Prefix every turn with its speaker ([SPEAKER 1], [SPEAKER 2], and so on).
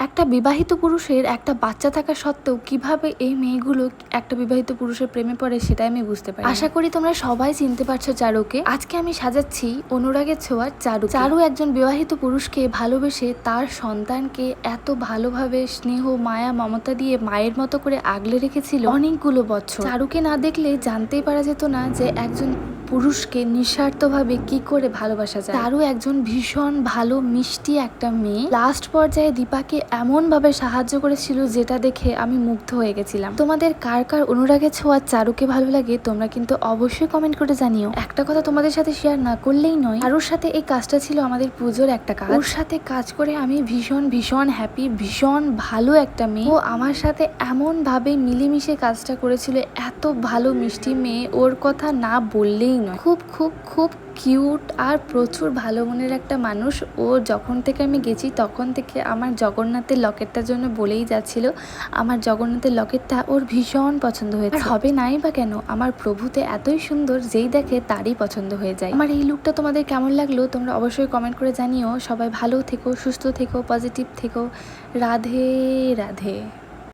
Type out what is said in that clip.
[SPEAKER 1] একটা বিবাহিত পুরুষের একটা বাচ্চা থাকা সত্ত্বেও কিভাবে এই মেয়েগুলো একটা বিবাহিত পুরুষের প্রেমে পড়ে সেটাই আমি বুঝতে পারি। আশা করি তোমরা সবাই চিনতে পারছো চারুকে। আজকে আমি সাজাচ্ছি অনুরাগের ছোঁয়ার চারু। চারু একজন বিবাহিত পুরুষকে ভালোবেসে তার সন্তানকে এত ভালোভাবে স্নেহ মায়া মমতা দিয়ে মায়ের মতো করে আগলে রেখেছিল অনেকগুলো বছর। চারুকে না দেখলে জানতেই পারা যেত না যে একজন পুরুষকে নিঃস্বার্থভাবে কি করে ভালোবাসা যায়। চারু একজন ভীষণ ভালো মিষ্টি একটা মেয়ে। লাস্ট পর্যায়ে দীপাকে এমন ভাবে সাহায্য করেছিল যেটা দেখে আমি মুগ্ধ হয়ে গেছিলাম। তোমাদের কার কার অনুরাগের ছোঁয়া চারুকে ভালো লাগে তোমরা কিন্তু অবশ্যই কমেন্ট করে জানিও। একটা কথা তোমাদের সাথে শেয়ার না করলেই নয়, চারুর সাথে এই কাজটা ছিল আমাদের পুজোর একটা কাজ। ওর সাথে কাজ করে আমি ভীষণ ভীষণ হ্যাপি। ভীষণ ভালো একটা মেয়ে। ও আমার সাথে এমন ভাবে মিলেমিশে কাজটা করেছিল। এত ভালো মিষ্টি মেয়ে, ওর কথা না বললেই নয়। খুব খুব খুব কিউট আর প্রচুর ভালো মনের একটা মানুষ। ও যখন থেকে আমি গেছি তখন থেকে আমার জগন্নাথের লকেটটার জন্য বলেই যাচ্ছিল আমার জগন্নাথের লকেটটা ওর ভীষণ পছন্দ হয়েছে। আর হবে নাই বা কেন, আমার প্রভুতে এতই সুন্দর যেই দেখে তারই পছন্দ হয়ে যায়। আমার এই লুকটা তোমাদের কেমন লাগলো তোমরা অবশ্যই কমেন্ট করে জানিও। সবাই ভালো থেকো, সুস্থ থেকো, পজিটিভ থেকো। রাধে রাধে।